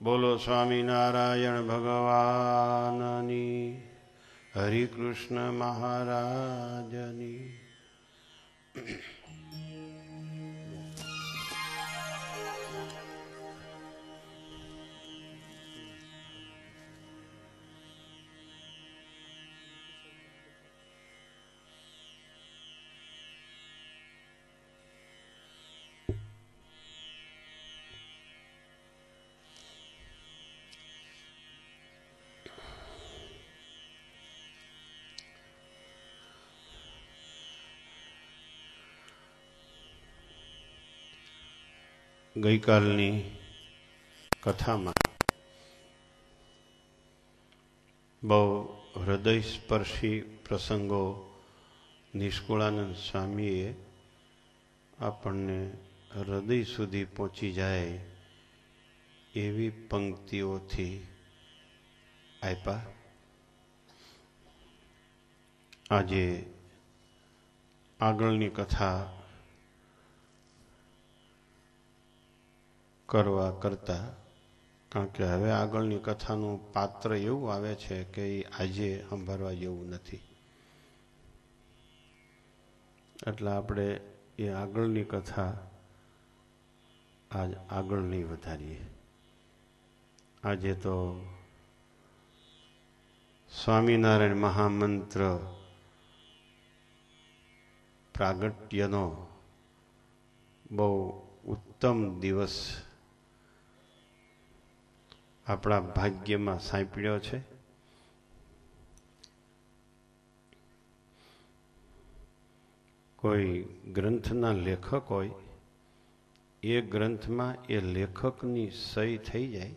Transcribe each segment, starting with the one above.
બોલો સ્વામિનારાયણ ભગવાનની, હરિ કૃષ્ણ મહારાજની. ગઈકાલની કથામાં બહુ હૃદયસ્પર્શી પ્રસંગો નિષ્કુળાનંદ સ્વામીએ આપણને હૃદય સુધી પહોંચી જાય એવી પંક્તિઓથી આપ્યા. આજે આગળની કથા કરવા કરતા, કારણ કે હવે આગળની કથાનું પાત્ર એવું આવે છે કે એ આજે સંભાળવા જેવું નથી, એટલે આપણે એ આગળની કથા આજ આગળ નહીં વધારીએ. આજે તો સ્વામિનારાયણ મહામંત્ર પ્રાગટ્યનો બહુ ઉત્તમ દિવસ આપણા ભાગ્યમાં સાંપડ્યો છે. કોઈ ગ્રંથના લેખક હોય, એ ગ્રંથમાં એ લેખકની સહી થઈ જાય,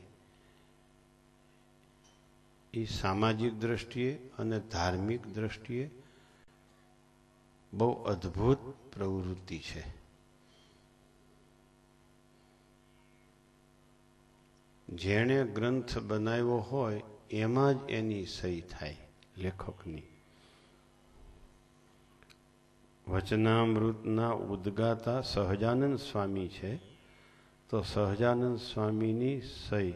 એ સામાજિક દ્રષ્ટિએ અને ધાર્મિક દ્રષ્ટિએ બહુ અદ્ભુત પ્રવૃત્તિ છે. જેણે ગ્રંથ બનાવ્યો હોય એમાં જ એની સહી થાય લેખકની. વચનામૃતના ઉદ્ગાતા સહજાનંદ સ્વામી છે, તો સહજાનંદ સ્વામીની સહી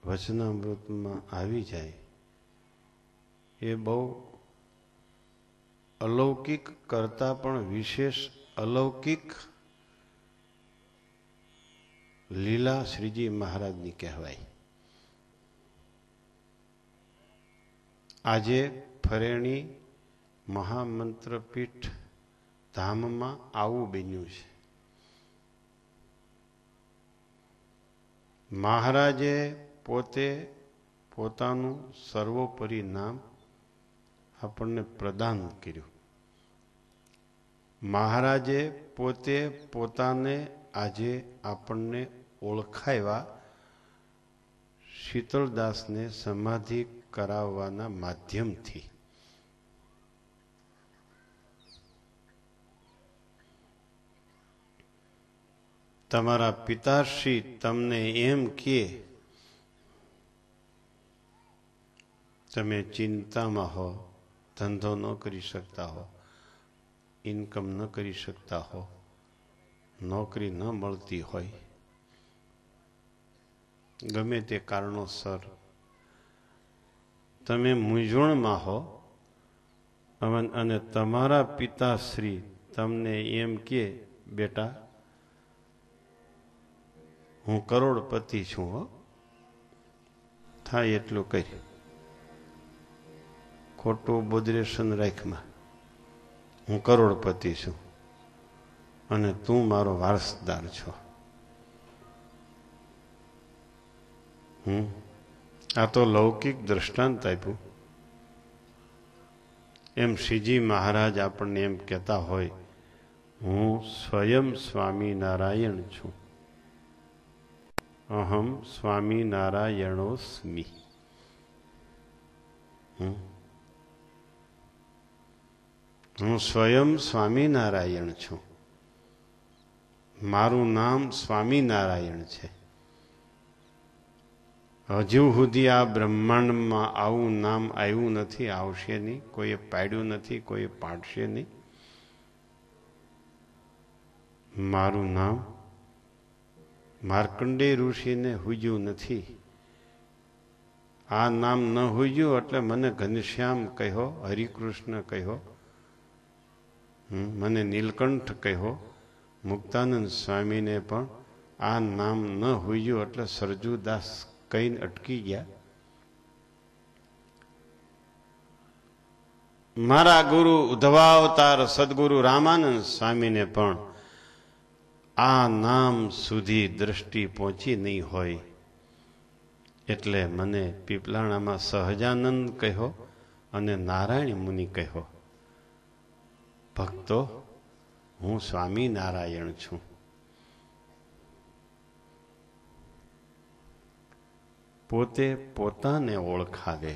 વચનામૃતમાં આવી જાય એ બહુ અલૌકિક કરતાં પણ વિશેષ અલૌકિક લીલા શ્રીજી મહારાજની કહેવાય. આજે ફરેણી મહામંત્રપીઠ ધામમાં આવું બન્યું છે. મહારાજે પોતે પોતાનું સર્વોપરી નામ આપણને પ્રદાન કર્યું. મહારાજે પોતે પોતાને આજે આપણને ઓળખાવ્યા શીતળદાસને સમાધિ કરાવવાના માધ્યમથી. તમારા પિતાશ્રી તમને એમ કહે તમે ચિંતામાં હો, ધંધો ન કરી શકતા હો, ઇન્કમ ન કરી શકતા હો, નોકરી ન મળતી હોય, ગમે તે કારણોસર તમે મૂંઝવણમાં હો, અને તમારા પિતાશ્રી તમને એમ કે બેટા હું કરોડપતિ છું, હો, થાય એટલું કરી, ખોટું બોદરેશન રાખમાં, હું કરોડપતિ છું અને તું મારો વારસદાર છો. આ તો લૌકિક દ્રષ્ટાંત આપ્યું. એમ શ્રીજી મહારાજ આપણને એમ કહેતા હોય, હું સ્વયં સ્વામિનારાયણ છું, અહમ સ્વામિનારાયણોસ્મિ. હું સ્વયં સ્વામિનારાયણ છું, મારું નામ સ્વામિનારાયણ છે. હજુ સુધી આ બ્રહ્માંડમાં આવું નામ આવ્યું નથી, આવશે નહીં, કોઈએ પાડ્યું નથી, કોઈએ પાડશે નહીં. મારું નામ માર્કંડેય ઋષિને હુજ્યું નથી. આ નામ ન હુજ્યું એટલે મને ઘનશ્યામ કહ્યો, હરિકૃષ્ણ કહ્યો, મને નીલકંઠ કહ્યો. મુક્તાનંદ સ્વામીને પણ આ નામ ન હુજ્યું એટલે સરજુદાસ કહીને અટકી ગયા. મારા ગુરુ ઉદ્ધવાવતાર સદગુરુ રામાનંદ સ્વામીને પણ આ નામ સુધી દ્રષ્ટિ પહોંચી નહીં હોય એટલે મને પીપલાણામાં સહજાનંદ કહ્યો અને નારાયણ મુનિ કહ્યો. ભક્તો, હું સ્વામિનારાયણ છું. પોતે પોતાને ઓળખાવે.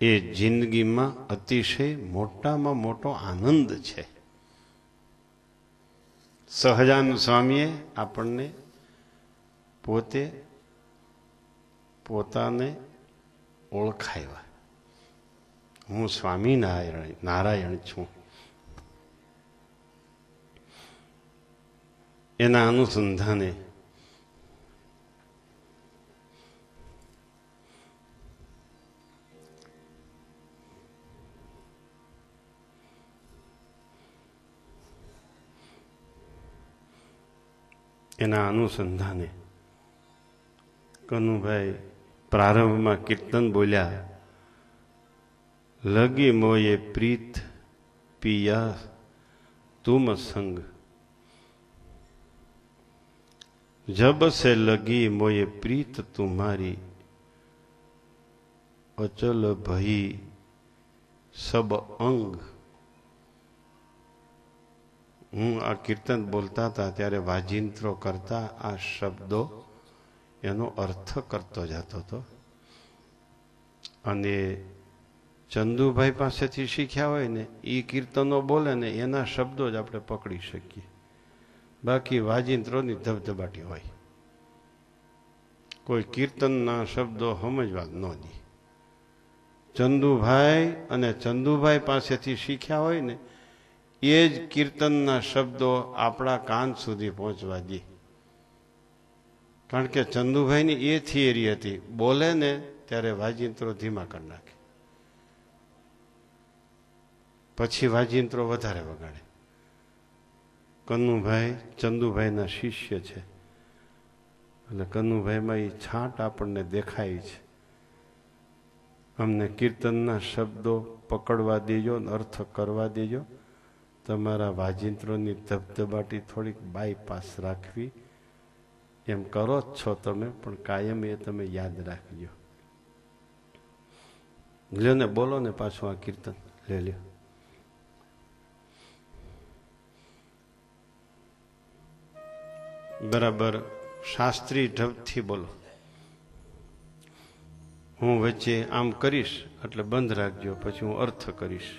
એ જિંદગીમાં અતિશય મોટામાં મોટો આનંદ છે. સહજાનંદ સ્વામીએ આપણને પોતે પોતાને ઓળખાવ્યા. હું સ્વામિનારાયણ છું. એના અનુસંધાને કનુભાઈ પ્રારંભમાં કીર્તન બોલ્યા, લગી મોયે પ્રીત પિયા તુમ સંગ, જબ સે લગી મોયે પ્રીત તુમ્હારી, અચલ ભઈ સબ અંગ. હું આ કીર્તન બોલતા હતા ત્યારે વાજિંત્રો કરતા આ શબ્દો એનો અર્થ કરતો જતો હતો. અને ચંદુભાઈ પાસેથી શીખ્યા હોય ને એ કીર્તનો બોલે ને એના શબ્દો જ આપણે પકડી શકીએ. બાકી વાજિંત્રોની ધબધબાટી હોય, કોઈ કીર્તનના શબ્દો સમજવા ન દે. ચંદુભાઈ અને ચંદુભાઈ પાસેથી શીખ્યા હોય ને એ જ કીર્તનના શબ્દો આપણા કાન સુધી પહોંચવા દે. કારણ કે ચંદુભાઈની એ થિયરી હતી, બોલે ને ત્યારે વાજિંત્રો ધીમા કરી નાખે, પછી વાજિંત્રો વધારે વગાડે. કનુભાઈ ચંદુભાઈના શિષ્ય છે એટલે કનુભાઈમાં એ છાંટ આપણને દેખાય છે. અમને કીર્તનના શબ્દો પકડવા દેજો, અર્થ કરવા દેજો. તમારા વાજિંત્રોની ધબધબાટી થોડીક બાયપાસ રાખવી. એમ કરો જ છો તમે, પણ કાયમ એ તમે યાદ રાખજો. લ્યો ને બોલો ને પાછું આ કીર્તન લે લ્યો. બરાબર શાસ્ત્રી ઢબથી બોલો. હું વચ્ચે આમ કરીશ એટલે બંધ રાખજો, પછી હું અર્થ કરીશ.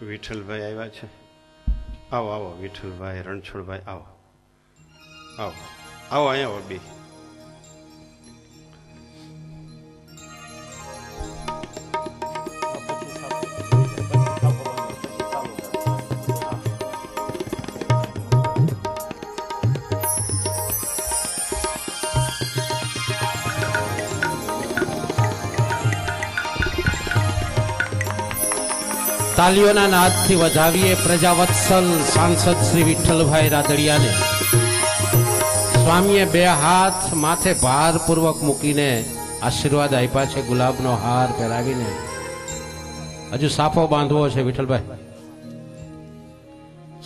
વિઠ્ઠલભાઈ આવ્યા છે. આવો આવો વિઠ્ઠલભાઈ, રણછોડભાઈ, આવો આવો આવો, અહીંયા આવો બે. તાલીઓના નાદથી વધાવીએ પ્રજાવત્સલ સાંસદ શ્રી વિઠ્ઠલભાઈ રાદડિયાને. સ્વામીએ બે હાથ માથે ભારપૂર્વક મૂકીને આશીર્વાદ આપ્યા છે, ગુલાબનો હાર પહેરાવીને. હજુ સાફો બાંધવો છે વિઠ્ઠલભાઈ.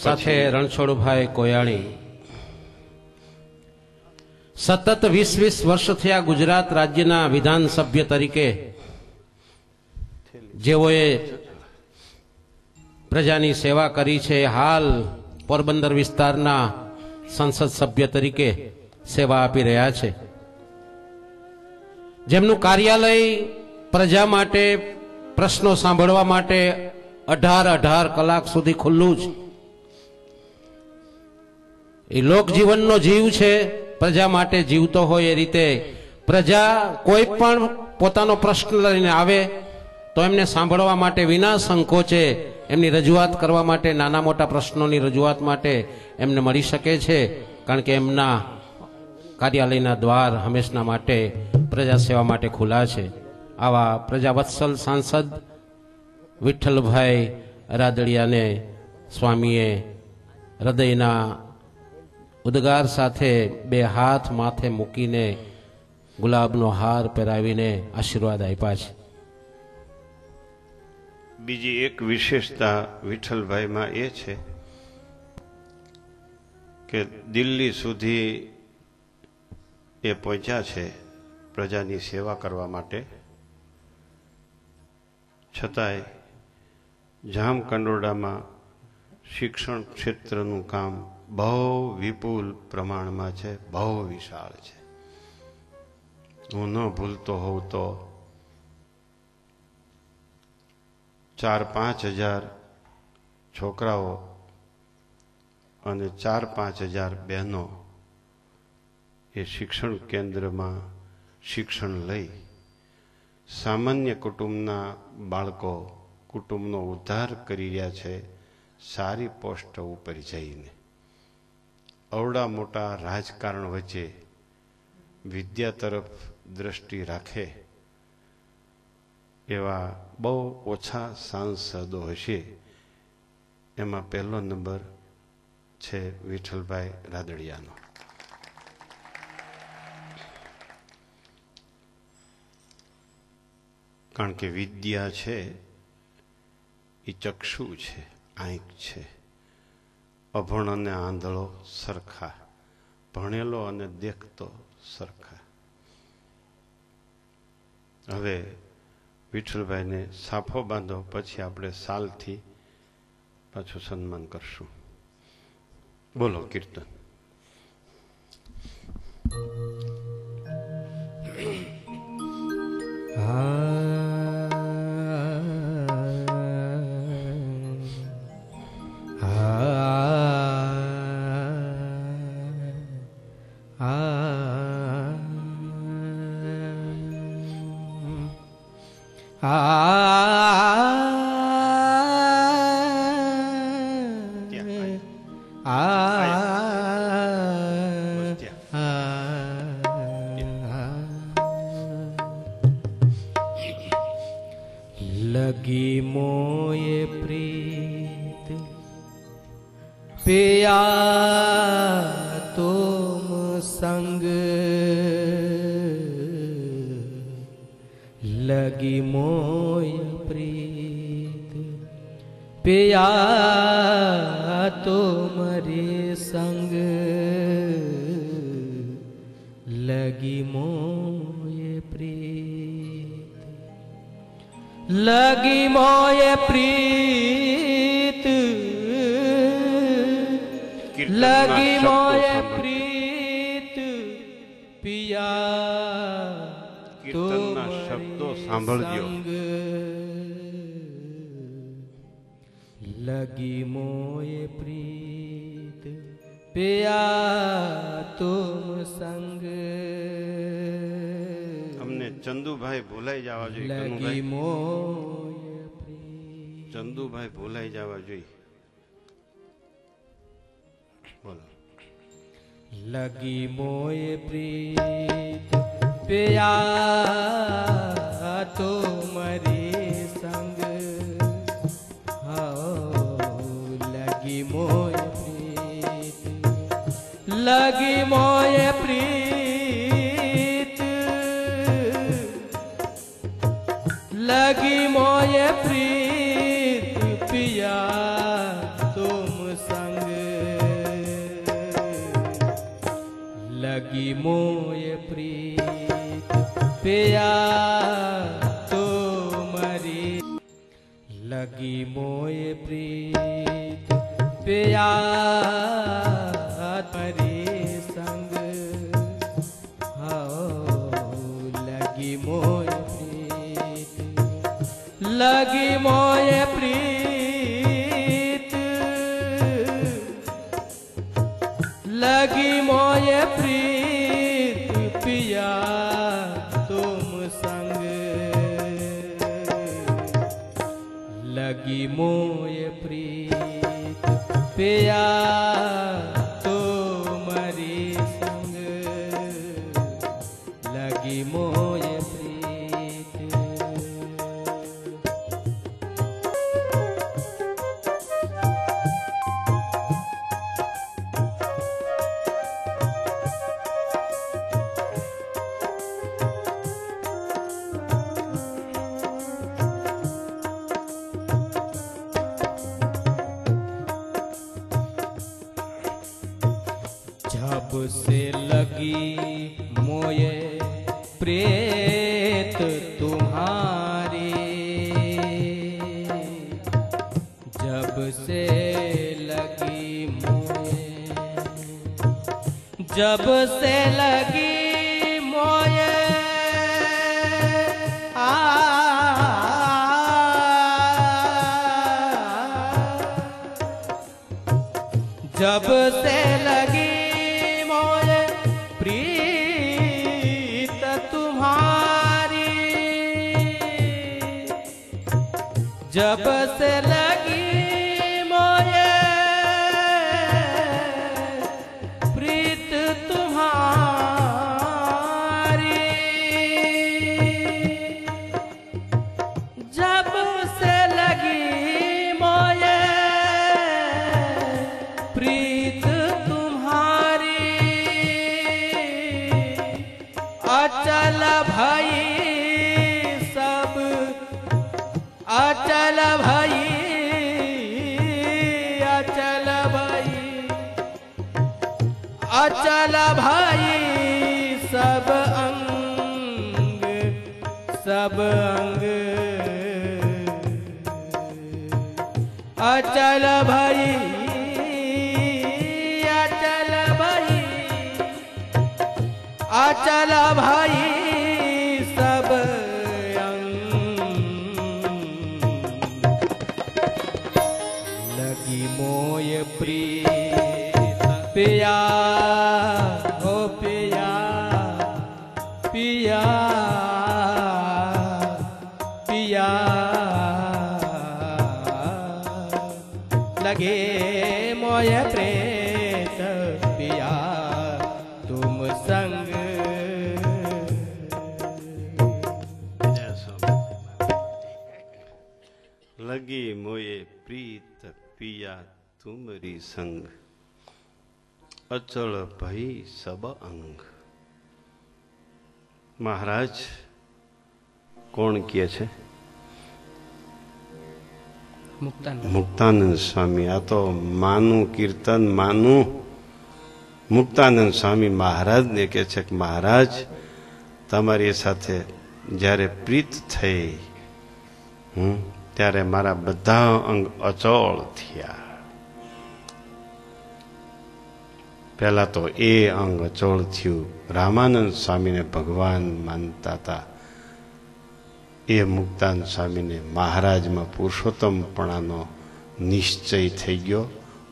સાથે રણછોડભાઈ કોયાણી. સતત 20 વર્ષ થયા ગુજરાત રાજ્યના વિધાનસભ્ય તરીકે જેઓએ પ્રજાની સેવા કરી છે. હાલ પોરબંદર વિસ્તારના સંસદ સભ્ય તરીકે સેવા આપી રહ્યા છે. જેમનું કાર્યાલય પ્રજા માટે પ્રશ્નો સાંભળવા માટે 18 કલાક સુધી ખુલ્લું છે. એ લોક જીવનનો જીવ છે, પ્રજા માટે જીવતો હોય એ રીતે પ્રજા કોઈ પણ પોતાનો પ્રશ્ન લઈને આવે તો એમને સાંભળવા માટે વિના સંકોચે એમની રજૂઆત કરવા માટે, નાના મોટા પ્રશ્નોની રજૂઆત માટે એમને મળી શકે છે, કારણ કે એમના કાર્યાલયના દ્વાર હંમેશના માટે પ્રજા સેવા માટે ખુલ્લા છે. આવા પ્રજાવત્સલ સાંસદ વિઠ્ઠલભાઈ રાદડિયાને સ્વામીએ હૃદયના ઉદ્ગાર સાથે બે હાથ માથે મૂકીને ગુલાબનો હાર પહેરાવીને આશીર્વાદ આપ્યા છે. બીજી એક વિશેષતા વિઠ્ઠલભાઈમાં એ છે કે દિલ્હી સુધી એ પહોંચ્યા છે પ્રજાની સેવા કરવા માટે, છતાંય જામકંડોરડામાં શિક્ષણ ક્ષેત્રનું કામ બહુ વિપુલ પ્રમાણમાં છે, બહુ વિશાળ છે. હું ન ભૂલતો હોઉં તો 4-5 હજાર છોકરાઓ અને 4-5 હજાર બહેનો એ શિક્ષણ કેન્દ્રમાં શિક્ષણ લઈ સામાન્ય કુટુંબના બાળકો કુટુંબનો ઉદ્ધાર કરી રહ્યા છે, સારી પોસ્ટ ઉપર જઈને. અવડા મોટા રાજકારણ વચ્ચે વિદ્યા તરફ દ્રષ્ટિ રાખે એવા બહુ ઓછા સાંસદો હશે. એમાં પહેલો નંબર છે વિઠ્ઠલભાઈ રાદડિયાનો. કારણ કે વિદ્યા છે એ ચક્ષુ છે, આંખ છે. અભણ અને આંધળો સરખા, ભણેલો અને દેખતો સરખા. હવે વિઠ્ઠલભાઈને સાફો બાંધો, પછી આપણે સાલથી પાછું સન્માન કરશું. બોલો કીર્તન. लगी मोये प्रीत पिया तुम संग, लगी मोये प्रीत पिया तुम्हारे संग, लगी मोये प्रीत, लगी मोये प्रीत, लगी मोये प्रीत पिया કીર્તનના શબ્દો સાંભળજો. लगी मोये प्रीत पिया तुम संग. અમને ચંદુભાઈ ભૂલાઈ જવા જોઈએ. लगी मोये प्रीत, ચંદુભાઈ ભૂલાઈ જવા જોઈએ. બોલો. लगी मोये प्रीत पिया तुम्हारे संग, लगी मोये प्रीत, लगी मोये प्रीत, लगी मोये प्रीत पिया तुम संग, लगी मोये प्रीत पिया तुम्हारी, लगी मोये प्रीत पिया तुम्हारे संग, लगी मोये प्रीत पिया तुम संग, लगी मोये प्रीत पिया तुम्हारी संग, लगी मोये प्रीत। जब से लगी मोये प्रीत तुम्हारी, जब से लगी मोये, जब से लगी मोये जब से लगी मोये प्रीत तुम्हारी, जब से लगी मोये प्रीत तुम्हारी, जब से लगी मोये प्रीत तुम्हारी, अचल भाई सब, अचल भाई, अचल भाई, अचल भाई सब अंग, सब अंग, अचल भाई, अचल भाई, अचल भाई सब अंग, लगी मोये प्रीत पिया हो पिया, पिया पिया, लगे मोये प्रीत पिया तुम संग, लगी मोये प्रीत पिया तुमरी संग, अचल भई सब अंग। महाराज કોણ કહે છે? મુક્તાનંદ સ્વામી. આ તો માનું કીર્તન, માનું મુક્તાનંદ સ્વામી મહારાજને કહે છે કે મહારાજ તમારી સાથે જ્યારે પ્રીત થઈ ત્યારે મારા બધા અંગ અચળ થયા. પહેલા તો એ અંગ અચળ થયું. રામાનંદ સ્વામીને ભગવાન માનતા હતા એ મુક્તાનંદ સ્વામીને મહારાજમાં પુરુષોત્તમપણાનો નિશ્ચય થઈ ગયો,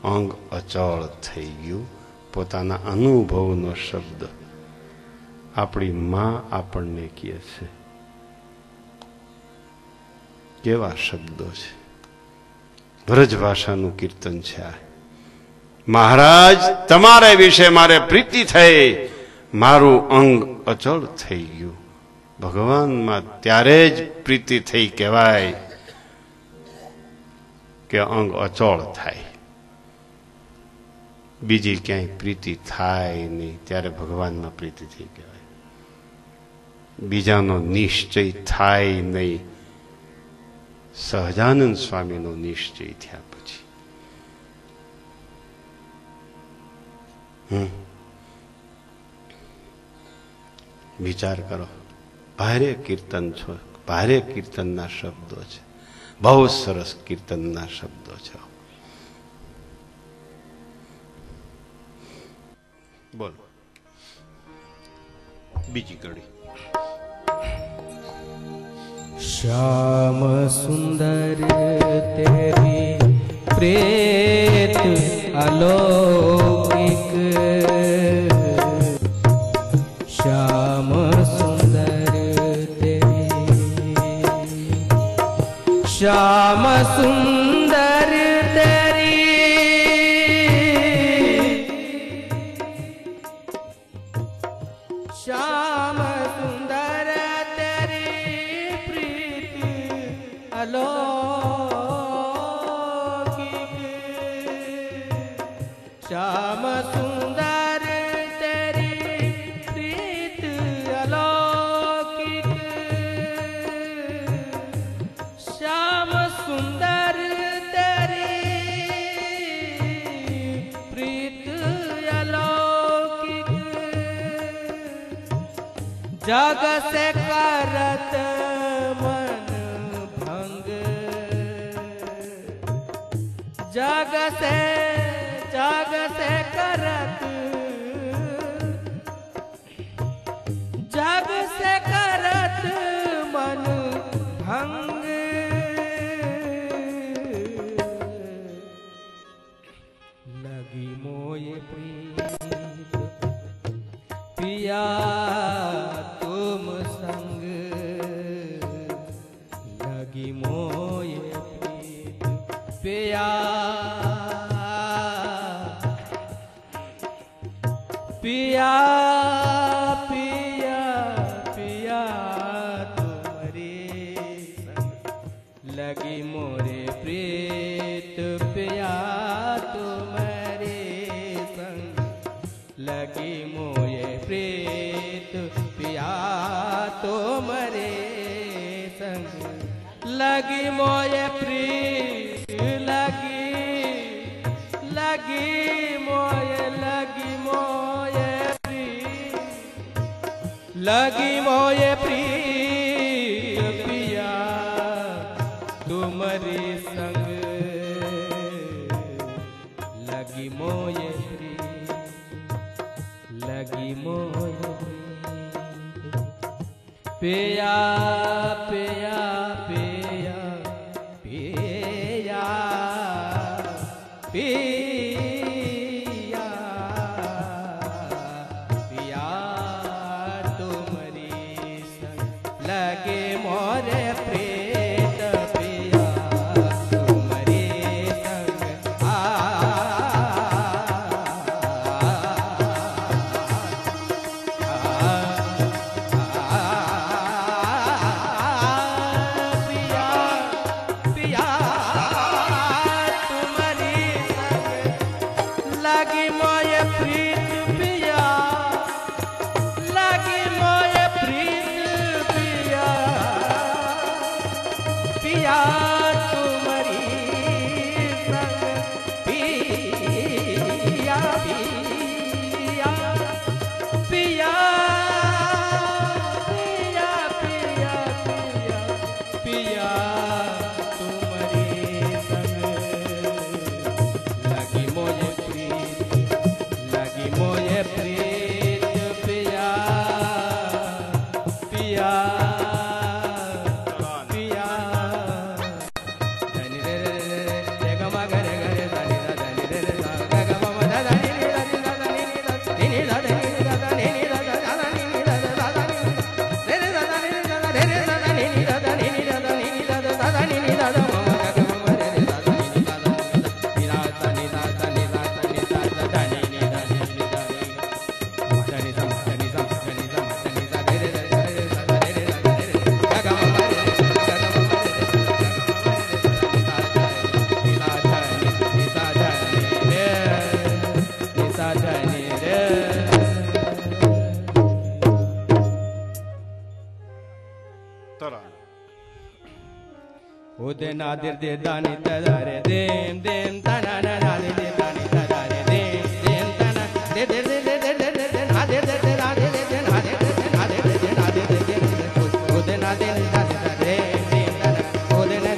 અંગ અચળ થઈ ગયું. પોતાના અનુભવનો શબ્દ આપણી માં આપણને કહે છે. કેવા શબ્દો છે! વ્રજ ભાષાનું કીર્તન છે આ. મહારાજ તમારા વિશે મારે પ્રીતિ થઈ, મારું અંગ અચળ થઈ ગયું. ભગવાનમાં ત્યારે જ પ્રીતિ થઈ કહેવાય કે અંગ અચળ થાય. બીજી ક્યાંય પ્રીતિ થાય નહીં, ત્યારે ભગવાનમાં પ્રીતિ થઈ કહેવાય. બીજાનો નિશ્ચય થાય નહીં, સહજાનંદ સ્વામીનો નિશ્ચય થયા પછી. વિચાર કરો, ભારે કીર્તન છો, ભારે કીર્તનના શબ્દો છે, બહુ સરસ કીર્તનના શબ્દો છે. બોલો બીજી કડી. श्याम सुंदर तेरी प्रेत अलौकिक, श्याम सुंदर तेरी प्रीत अलौकिक, श्याम सुंदर तेरी प्रीत अलौकिक, जग से करत मन भंग, जग से करत, जग से करत मन भंग, लगी मोय प्रीत पिया तुम संग, लगी मोय प्रीत पिया पिया पिया पिया तुम्हारे संग, लगी मोरे प्रीत पिया तुम्हारे संग, लगी मोये प्रीत पिया तुम्हारे संग, लगी मोये प्रीत लगी लगी मोये लगी मोये प्रीत पिया तुम्हारे संग, लगी मोये प्रीत, लगी मोये पिया पिया पिया पिया पिया पिया तुम्हारी संग, लगे मोरे प्रीत पिया तुम्हारी संग, उदे नादिर दे दानी तदारे देम देम तना नादिर दे दानी तदारे देम देम तना दे दे दे दे दे दे दे नादिर दे दे नादिर दे दे नादिर दे दे नादिर दे दे नादिर दे दे उदे नादिर दानी तदारे देम तना उदे नादिर दे दे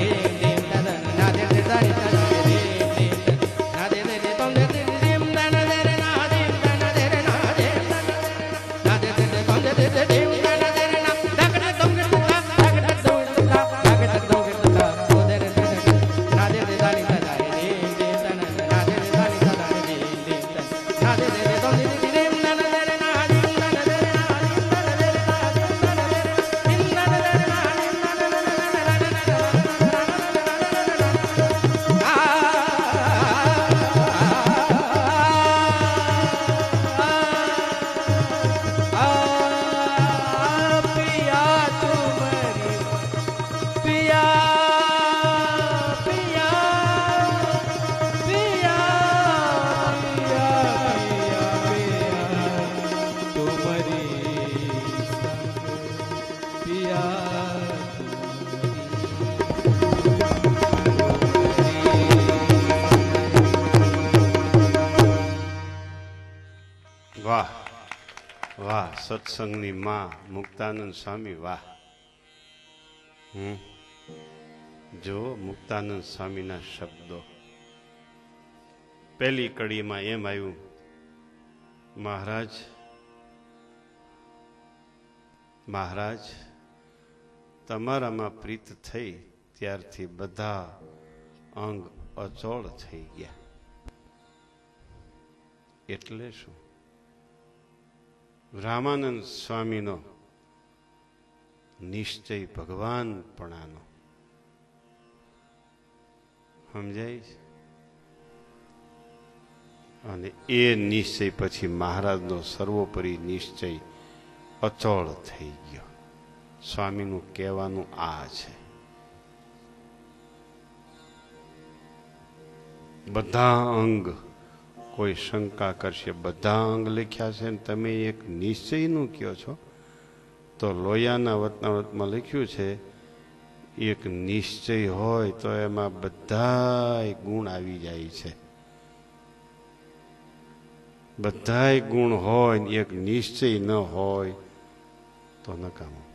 देम देम तना नादिर दे दानी तदारे देम देम नादिर दे दे तुम दे दे देम तना दे रे नादिर तना दे रे नादिर नादिर दे दे तुम दे दे देम तना दे रे ना डक डक तुम डक डक तुम डक डक तुम વાહ વાહ, સત્સંગની માં મુક્તાનંદ સ્વામી, વાહ. જો મુક્તાનંદ સ્વામીના શબ્દો પહેલી કડીમાં એમ આવ્યું, મહારાજ મહારાજ તમારામાં પ્રીત થઈ ત્યારથી બધા અંગ અચોળ થઈ ગયા. એટલે શું? રામાનંદ સ્વામીનો નિશ્ચય ભગવાનપણાનો સમજાય છે. અને એ નિશ્ચય પછી મહારાજનો સર્વોપરી નિશ્ચય અચોળ થઈ ગયો. સ્વામીનું કહેવાનું આ છે. બધા અંગ, કોઈ શંકા કરશે બધા અંગ લખ્યા છે ને તમે એક નિશ્ચયનું કહો છો, તો લોયાના વતનાવતમાં લખ્યું છે એક નિશ્ચય હોય તો એમાં બધા ગુણ આવી જાય છે. બધાય ગુણ હોય ને એક નિશ્ચય ન હોય તો નકામું.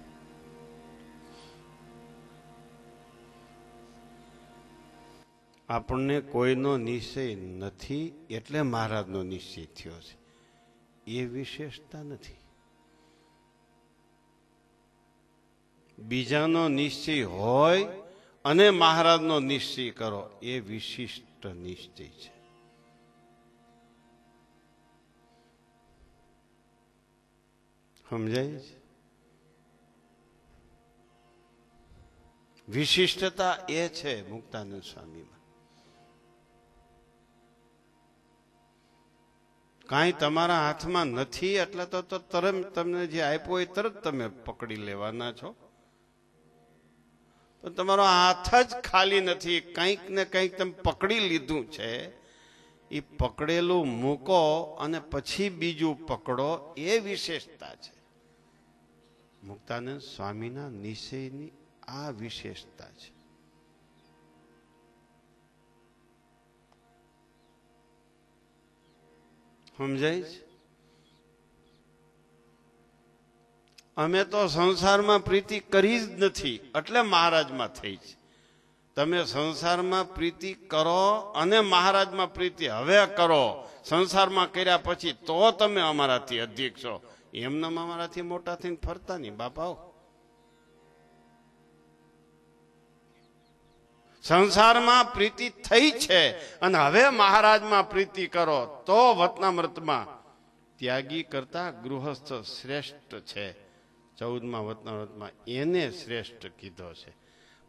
આપણને કોઈનો નિશ્ચય નથી એટલે મહારાજનો નિશ્ચય થયો છે, એ વિશેષતા નથી. બીજાનો નિશ્ચય હોય અને મહારાજનો નિશ્ચય કરો એ વિશિષ્ટ નિશ્ચય છે. સમજાય છે? વિશિષ્ટતા એ છે મુક્તાનંદ સ્વામીમાં. કાંઈ તમારા હાથમાં નથી એટલે તો તરત તમને જે આપ્યો એ તરત તમે પકડી લેવાના છો. તો તમારો હાથ જ ખાલી નથી, કંઈક ને કંઈક તમે પકડી લીધું છે. એ પકડેલું મૂકો અને પછી બીજું પકડો, એ વિશેષતા છે. મુક્તાનંદ સ્વામીના નિશ્ચયની આ વિશેષતા છે. સમજાય છે? અમે તો સંસારમાં પ્રીતિ કરી જ નથી એટલે મહારાજમાં થઈ છે. તમે સંસારમાં પ્રીતિ કરો અને મહારાજમાં પ્રીતિ હવે કરો, સંસારમાં કર્યા પછી તો તમે અમારાથી અધિક છો. એમને અમારાથી મોટા થઈને ફરતા નહીં બાપાઓ. સંસારમાં પ્રીતિ થઈ છે અને હવે મહારાજમાં પ્રીતિ કરો તો વતનામૃતમાં ત્યાગી કરતા ગૃહસ્થ શ્રેષ્ઠ છે. 14મા વતનામૃતમાં એને શ્રેષ્ઠ કીધો છે.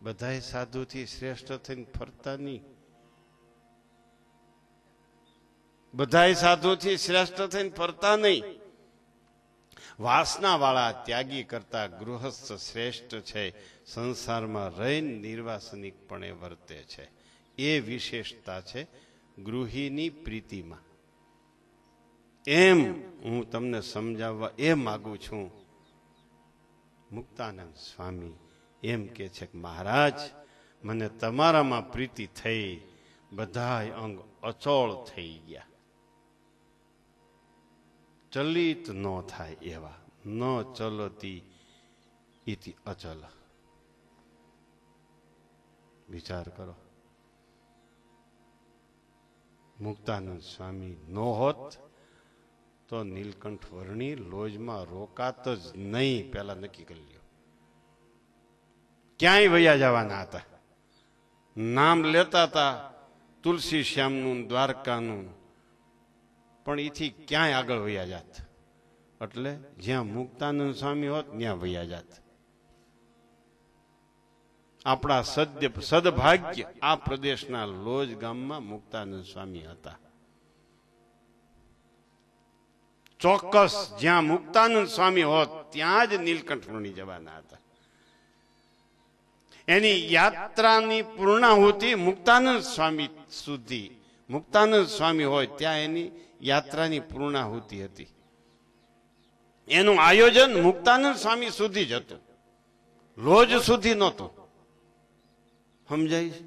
બધાય સાધુથી શ્રેષ્ઠ થઈને ફરતા નહીં. બધાય સાધુથી શ્રેષ્ઠ થઈને ફરતા નહીં. વાસના વાળા ત્યાગી કરતા ગૃહસ્થ શ્રેષ્ઠ છે. સંસારમાં રહીને નિર્વાસનિકપણે વર્તે છે. એ વિશેષતા છે ગૃહીની પ્રીતિમાં. એમ હું તમને સમજાવવા એ માગું છું. મુક્તાનંદ સ્વામી એમ કે છે કે મહારાજ મને તમારામાં પ્રીતિ થઈ, બધાય અંગ અચોળ થઈ ગયા. ચલિત ન થાય એવા, ન ચલતી ઇતિ અચલ. વિચાર કરો, મુક્તાનંદ સ્વામી નો હોત તો નીલકંઠ વર્ણી લોજમાં રોકાત જ નહીં. પેલા નક્કી કરી લ્યો. ક્યાંય વયા જવાના હતા. નામ લેતા હતા તુલસી શ્યામનું, દ્વારકાનું, પણ એથી ક્યાંય આગળ વયા જાત. એટલે જ્યાં મુક્તાનંદ સ્વામી હોત ત્યાં વયા જાત. આપણા સદભાગ્ય આ પ્રદેશના લોજ ગામમાં મુક્તાનંદ સ્વામી હતા. ચોક્કસ જ્યાં મુક્તાનંદ સ્વામી હોત ત્યાં જ નીલકંઠ વર્ણી જવાના હતા. એની યાત્રાની પૂર્ણાહુતિ મુક્તાનંદ સ્વામી સુધી, મુક્તાનંદ સ્વામી હોય ત્યાં એની યાત્રાની પૂર્ણાહુતિ હતી. એનું આયોજન મુક્તાનંદ સ્વામી સુધી જ હતું, લોજ સુધી નહોતું. સમજાય?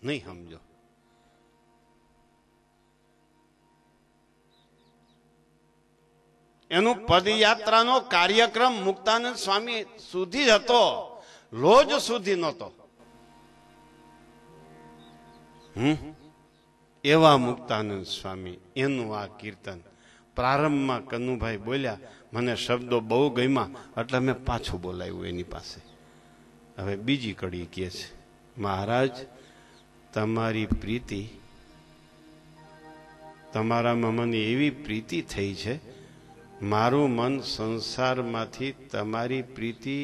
નહીં સમજો. એનું પદયાત્રાનો કાર્યક્રમ મુક્તાનંદ સ્વામી સુધી જ હતો, લોજ સુધી નહોતો. એવા મુક્તાનંદ સ્વામી, એનું આ કીર્તન. પ્રારંભમાં કનુભાઈ બોલ્યા, મને શબ્દો બહુ ગમ્યા એટલે મેં પાછું બોલાવ્યું એની પાસે. હવે બીજી કડી કહે છે, મહારાજ તમારી પ્રીતિ, તમારામાં મને એવી પ્રીતિ થઈ છે, મારું મન સંસારમાંથી તમારી પ્રીતિ,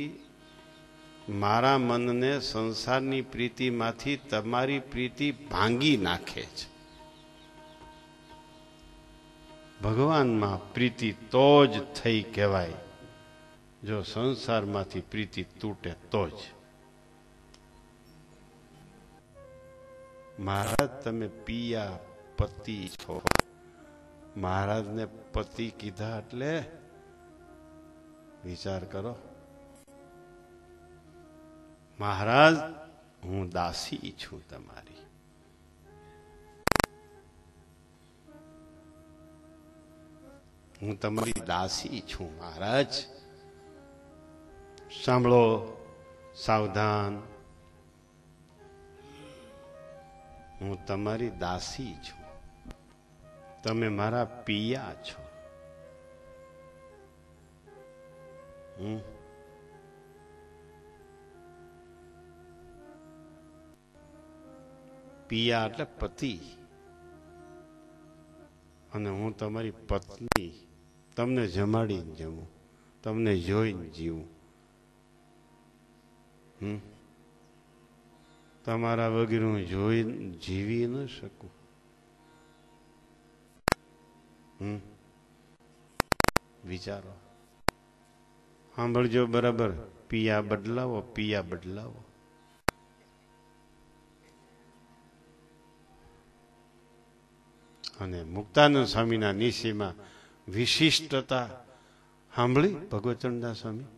મારા મનને સંસારની પ્રીતિમાંથી તમારી પ્રીતિ ભાંગી નાખે છે. ભગવાનમાં પ્રીતિ તો જ થઈ કહેવાય, જો સંસારમાંથી પ્રીતિ તૂટે તો જ. મહારાજ તમે પિયા પતિ છો. મહારાજને પતિ કીધા એટલે વિચાર કરો. મહારાજ હું દાસી છું તમારી. હું તમારી દાસી છું મહારાજ. સાંભળો, સાવધાન. હું તમારી દાસી છું, તમે મારા પિયા છો. પિયા એટલે પતિ, અને હું તમારી પત્ની. તમને જમાડીને જમું, તમને જોઈને જીવું. તમારા વગર હું જોઈ જીવી ન શકું. વિચારો, સાંભળજો બરાબર. પિયા બદલાવો, પિયા બદલાવો. અને મુક્તાનંદ સ્વામીના નિશ્ચયમાં વિશિષ્ટતા સાંભળી. ભગવતચંદ્રદાસ સ્વામી,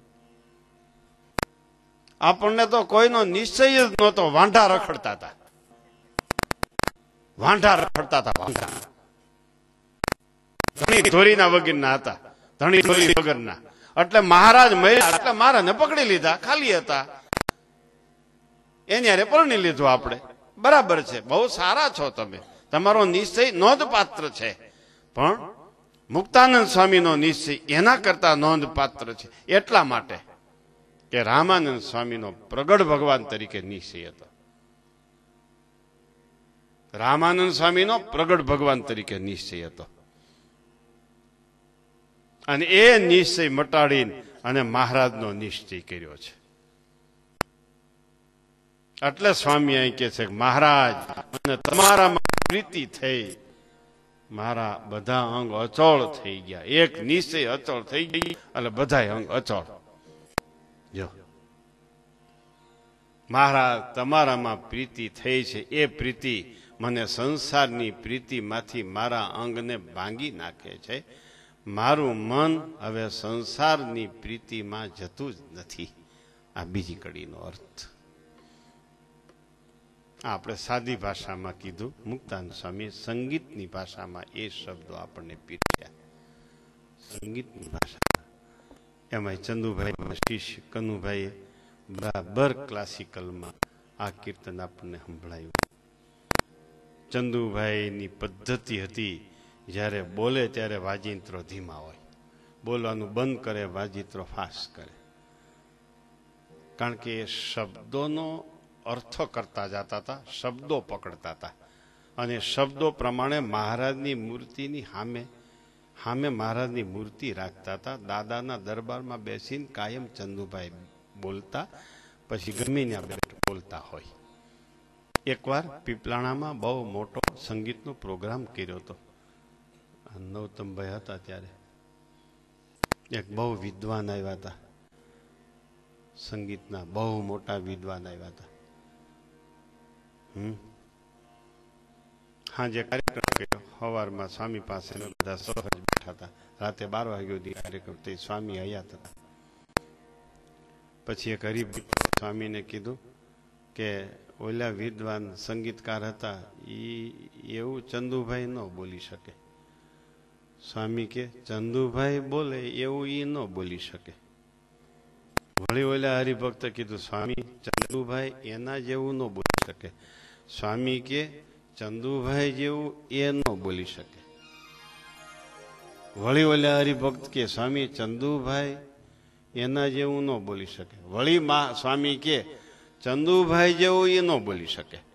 આપણને તો કોઈનો નિશ્ચય જ નહોતો, વાંઢા રખડતા હતા. વાંઢા રખડતા હતા, વાંઢા. ધણી ધોરીના વગરના હતા, ધણી ધોરી વગરના. એટલે મહારાજ મળ્યા એટલે મહારાજને પકડી લીધા, ખાલી હતા. એની હારે પરણી લીધું આપણે. બરાબર છે, બહુ સારા છો તમે, તમારો નિશ્ચય નોંધપાત્ર છે. પણ મુક્તાનંદ સ્વામીનો નિશ્ચય એના કરતા નોંધપાત્ર છે. એટલા માટે કે રામાનંદ સ્વામીનો પ્રગટ ભગવાન તરીકે નિશ્ચય હતો. રામાનંદ સ્વામીનો પ્રગટ ભગવાન તરીકે નિશ્ચય હતો. અને એ નિશ્ચય મટાડીને અને મહારાજનો નિશ્ચય કર્યો છે. એટલે સ્વામી અહીં કે છે, મહારાજ અને તમારામાં પ્રીતિ થઈ, મારા બધા અંગ અચળ થઈ ગયા. એક નિશ્ચય અચળ થઈ ગઈ એટલે બધા અંગ અચળ. જો મહારાજ તમારામાં પ્રીતિ થઈ છે, એ પ્રીતિ મને સંસારની પ્રીતિમાંથી મારા અંગને ભાંગી નાખે છે. મારું મન હવે સંસારની પ્રીતિમાં જતું જ નથી. આ બીજી કડીનો અર્થ આપણે સાદી ભાષામાં કીધું. મુક્તાનંદ સ્વામી સંગીતની ભાષામાં એ શબ્દો આપણને પીઠ્યા. સંગીતની ભાષા એમાં ચંદુભાઈ શિષ્ય કનુભાઈએ બરાબર ક્લાસિકલમાં આ કીર્તન આપણને સંભળાયું. ચંદુભાઈની પદ્ધતિ હતી, જ્યારે બોલે ત્યારે વાજિંત્રો ધીમા હોય, બોલવાનું બંધ કરે, વાજિંત્રો ફાસ્ટ કરે. કારણ કે એ શબ્દોનો અર્થ કરતા જતા હતા, શબ્દો પકડતા હતા. અને શબ્દો પ્રમાણે મહારાજની મૂર્તિની સામે મહારાજની મૂર્તિ રાખતા હતા. દાદાના દરબારમાં બેસીને કાયમ ચંદુભાઈ બોલતા, પછી ગમીને બોલતા હોય. એકવાર પીપલાણામાં બહુ મોટો સંગીતનો પ્રોગ્રામ કર્યો હતો. નવતમભાઈ હતા ત્યારે. એક બહુ વિદ્વાન આવ્યા હતા, સંગીતના બહુ મોટા વિદ્વાન આવ્યા હતા. હાજે કાર્યક્રમ કર્યો. સવારમાં સ્વામી પાસે બધા સહજ બેઠા હતા. રાતે 12 વાગ્યા સુધી કાર્યક્રમ તે સ્વામી હયાત હતા. પછી એક હરિભ સ્વામીને કીધું કે ઓલા વિદ્વાન સંગીતકાર હતા, એવું ચંદુભાઈ ન બોલી શકે. સ્વામી કે ચંદુભાઈ બોલે એવું એ ન બોલી શકે. વળી ઓલા હરિભક્ત કીધું સ્વામી ચંદુભાઈ એના જેવું ન બોલી શકે. સ્વામી કે ચંદુભાઈ જેવું એ ન બોલી શકે. વળી ઓલા હરિભક્ત કે સ્વામી ચંદુભાઈ એના જેવું ન બોલી શકે. વળી સ્વામી કે ચંદુભાઈ જેવું એ ન બોલી શકે.